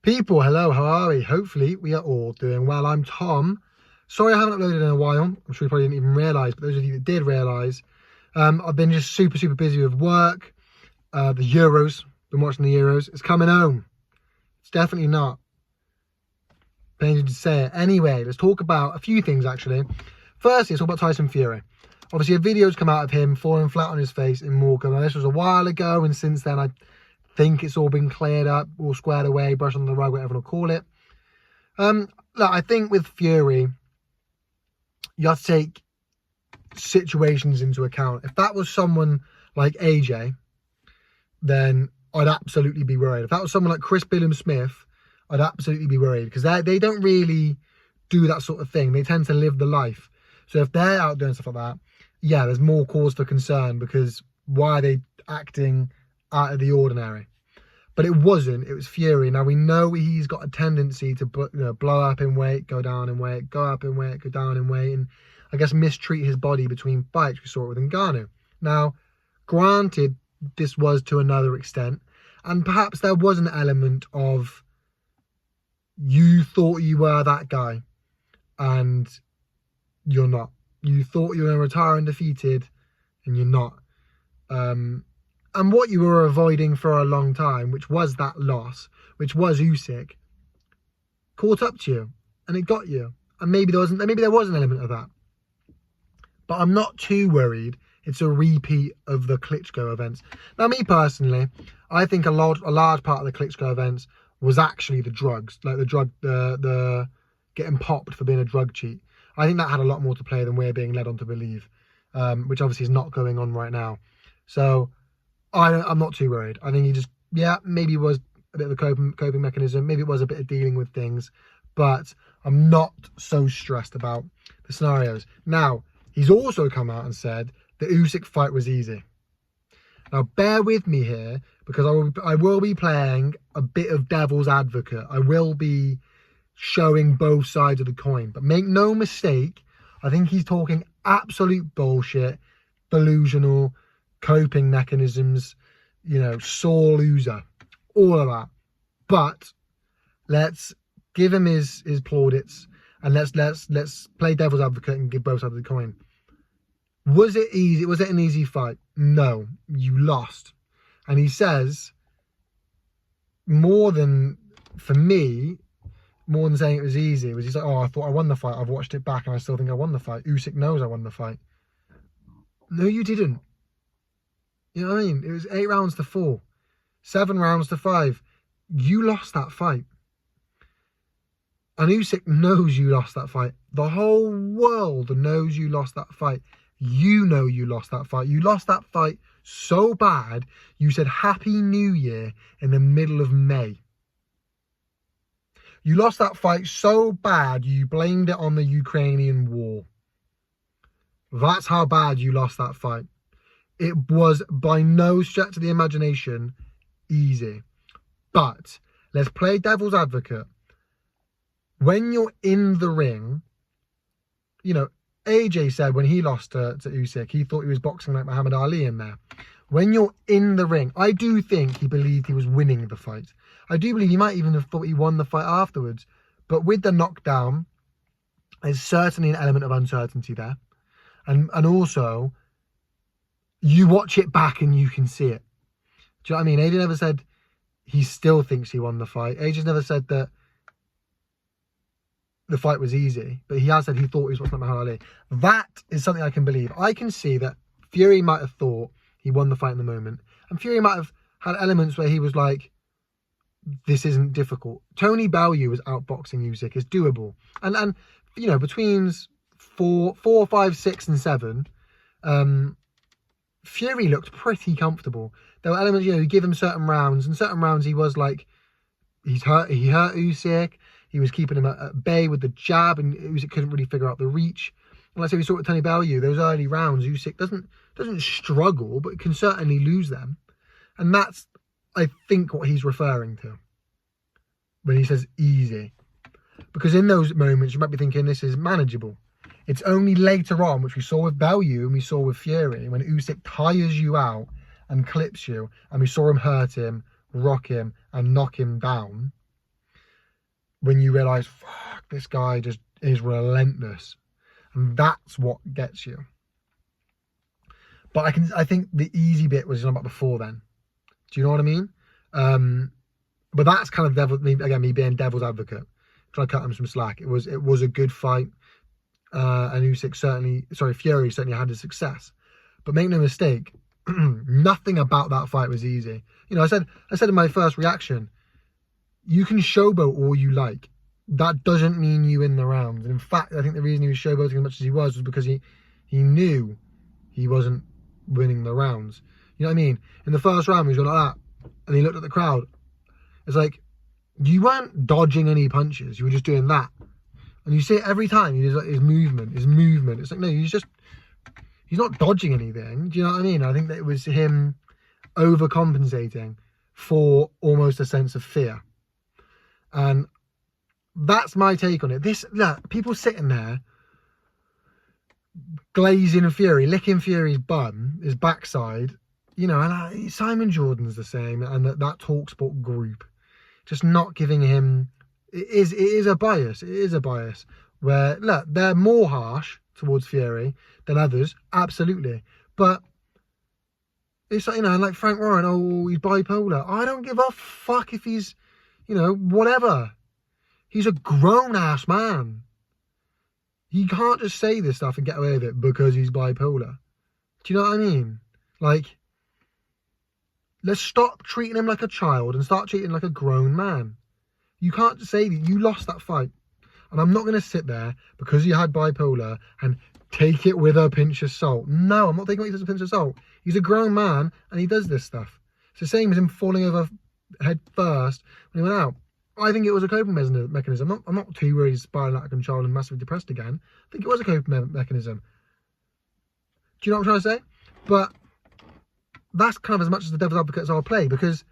People, hello, how are we? Hopefully we are all doing well. I'm Tom. Sorry I haven't uploaded in a while. I'm sure you probably didn't even realise, but those of you that did realise, I've been just super busy with work. The Euros, been watching the Euros. It's coming home. It's definitely not. Painful to say it. Anyway, let's talk about a few things actually. Firstly, let's talk about Tyson Fury. Obviously a video's come out of him falling flat on his face in Morecambe. Now, this was a while ago, and since then I think it's all been cleared up, all squared away, brushed under the rug, whatever you call it. Look, I think with Fury, you have to take situations into account. If that was someone like AJ, then I'd absolutely be worried. If that was someone like Chris Billam-Smith, I'd absolutely be worried, because they don't really do that sort of thing. They tend to live the life. So if they're out doing stuff like that, yeah, there's more cause for concern, because why are they acting out of the ordinary? But it wasn't. It was Fury. Now, we know he's got a tendency to blow up in weight, go down in weight, go up in weight, go down in weight, and I guess mistreat his body between fights. We saw it with Ngannou. Now, granted, this was to another extent, and perhaps there was an element of you thought you were that guy, and you're not. You thought you were going to retire undefeated, and you're not. And what you were avoiding for a long time, which was that loss, which was Usyk, caught up to you, and it got you. And maybe there was an element of that. But I'm not too worried. It's a repeat of the Klitschko events. Now, me personally, I think a large part of the Klitschko events was actually the drugs, like the getting popped for being a drug cheat. I think that had a lot more to play than we're being led on to believe, which obviously is not going on right now. So I'm not too worried. I think he just, maybe it was a bit of a coping mechanism. Maybe it was a bit of dealing with things, but I'm not so stressed about the scenarios. Now, he's also come out and said the Usyk fight was easy. Now, bear with me here, because I will be playing a bit of devil's advocate. I will be showing both sides of the coin. But make no mistake, I think he's talking absolute bullshit, delusional, coping mechanisms, sore loser, all of that. But let's give him his plaudits, and let's play devil's advocate and give both sides of the coin. Was it easy? Was it an easy fight? No, you lost. And he says, more than saying it was easy, he's like, I thought I won the fight. I've watched it back and I still think I won the fight. Usyk knows I won the fight. No, you didn't. You know what I mean? It was 8 rounds to 4, 7 rounds to 5. You lost that fight. And Usyk knows you lost that fight. The whole world knows you lost that fight. You know you lost that fight. You lost that fight so bad, you said Happy New Year in the middle of May. You lost that fight so bad, you blamed it on the Ukrainian war. That's how bad you lost that fight. It was by no stretch of the imagination easy. But let's play devil's advocate. When you're in the ring, AJ said when he lost to Usyk, he thought he was boxing like Muhammad Ali in there. When you're in the ring, I do think he believed he was winning the fight. I do believe he might even have thought he won the fight afterwards. But with the knockdown, there's certainly an element of uncertainty there. And also, you watch it back and you can see it. Do you know what I mean? AJ never said he still thinks he won the fight. AJ's never said that the fight was easy, but he has said he thought he was watching Muhammad Ali. That is something I can believe. I can see that Fury might have thought he won the fight in the moment, and Fury might have had elements where he was like, this isn't difficult. Tony Bellew was outboxing Usyk. It's doable. And between 4, 5, 6 and 7, Fury looked pretty comfortable. There were elements, you give him certain rounds, and certain rounds he was like, he hurt Usyk. He was keeping him at bay with the jab, and Usyk couldn't really figure out the reach. And like I said, we saw it with Tony Bellew, those early rounds, Usyk doesn't struggle, but can certainly lose them. And that's, I think, what he's referring to when he says easy. Because in those moments, you might be thinking this is manageable. It's only later on, which we saw with Bellew and we saw with Fury, when Usyk tires you out and clips you, and we saw him hurt him, rock him, and knock him down. when you realise, fuck, this guy just is relentless. And that's what gets you. But I think the easy bit was about before then. Do you know what I mean? But that's kind of me being devil's advocate, trying to cut him some slack. It was a good fight, and Fury certainly had his success. But make no mistake, nothing about that fight was easy. You know, I said in my first reaction, you can showboat all you like. That doesn't mean you win the rounds. And in fact, I think the reason he was showboating as much as he was because he knew he wasn't winning the rounds. You know what I mean? In the first round, he was going like that, and he looked at the crowd. It's like, you weren't dodging any punches. You were just doing that. And you see it every time. He does like his movement. It's like, no, he's not dodging anything. Do you know what I mean? I think that it was him overcompensating for almost a sense of fear. And that's my take on it. Look, people sitting there glazing Fury, licking Fury's bum, his backside, you know, and Simon Jordan's the same, and that TalkSport group just not giving him, it is a bias. It is a bias where, look, they're more harsh towards Fury than others, absolutely. But it's like, you know, like Frank Warren, oh, he's bipolar. I don't give a fuck if he's, you know, whatever. He's a grown-ass man. He can't just say this stuff and get away with it because he's bipolar. Do you know what I mean? Like, let's stop treating him like a child and start treating him like a grown man. You can't just say that you lost that fight. And I'm not going to sit there because he had bipolar and take it with a pinch of salt. No, I'm not taking it with a pinch of salt. He's a grown man and he does this stuff. It's the same as him falling over head first when he went out. I think it was a coping mechanism. I'm not too worried he's spiraling out of control and massively depressed again. I think it was a coping mechanism. Do you know what I'm trying to say? But that's kind of as much as the devil's advocate as I'll play, because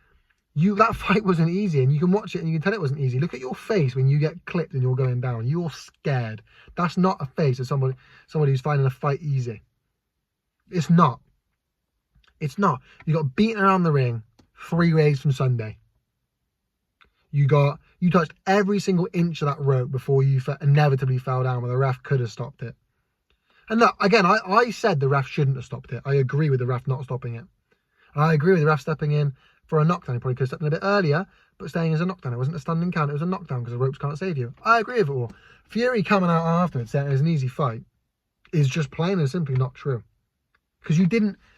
that fight wasn't easy, and you can watch it and you can tell it wasn't easy. Look at your face when you get clipped and you're going down. You're scared. That's not a face of somebody who's finding a fight easy. It's not. It's not. You got beaten around the ring 3 ways from Sunday. You touched every single inch of that rope before you inevitably fell down, where the ref could have stopped it. And look, again, I said the ref shouldn't have stopped it. I agree with the ref not stopping it. And I agree with the ref stepping in for a knockdown. He probably could have stepped in a bit earlier, but staying as a knockdown. It wasn't a standing count, it was a knockdown because the ropes can't save you. I agree with it all. Fury coming out afterwards saying it was an easy fight is just plain and simply not true. Because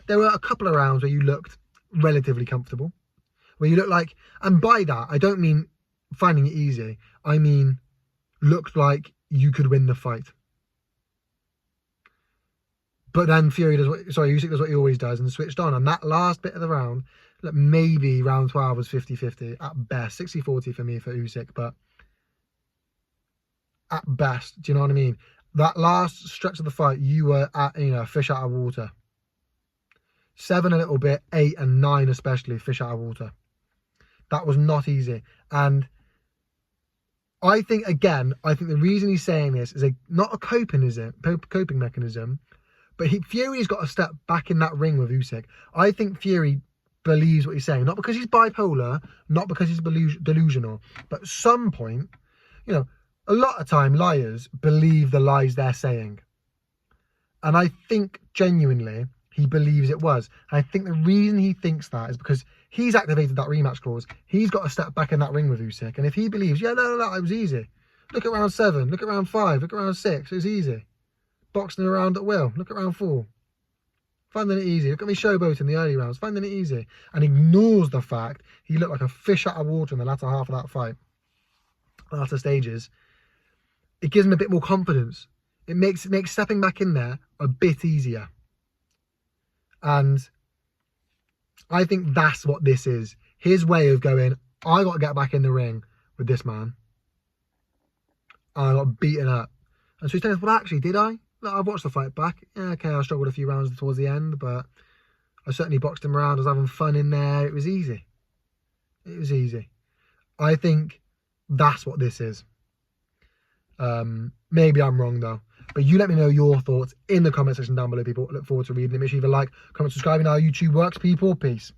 there were a couple of rounds where you looked relatively comfortable. Where you look like, and by that, I don't mean finding it easy. I mean, looked like you could win the fight. But then Usyk does what he always does and switched on. And that last bit of the round, look, maybe round 12 was 50-50 at best. 60-40 for me for Usyk, but at best, do you know what I mean? That last stretch of the fight, you were at, you know, fish out of water. 7 a little bit, 8 and 9 especially, fish out of water. That was not easy. And I think the reason he's saying this is not a coping mechanism, but Fury's got to step back in that ring with Usyk. I think Fury believes what he's saying, not because he's bipolar, not because he's delusional, but at some point, you know, a lot of time liars believe the lies they're saying. And I think genuinely he believes it was. And I think the reason he thinks that is because he's activated that rematch clause. He's got to step back in that ring with Usyk. And if he believes, no, it was easy. Look at round 7, look at round 5, look at round 6, it was easy. Boxing around at will, look at round 4. Finding it easy. Look at me showboating in the early rounds, finding it easy. And ignores the fact he looked like a fish out of water in the latter half of that fight. Latter stages. It gives him a bit more confidence. It makes stepping back in there a bit easier. And I think that's what this is. His way of going, I got to get back in the ring with this man. And I got beaten up. And so he's telling us, well, actually, did I? Look, I've watched the fight back. Yeah, okay, I struggled a few rounds towards the end, but I certainly boxed him around. I was having fun in there. It was easy. It was easy. I think that's what this is. Maybe I'm wrong, though. But you let me know your thoughts in the comment section down below, people. I look forward to reading them. Make sure you leave a like, comment, subscribe. And how YouTube works, people. Peace.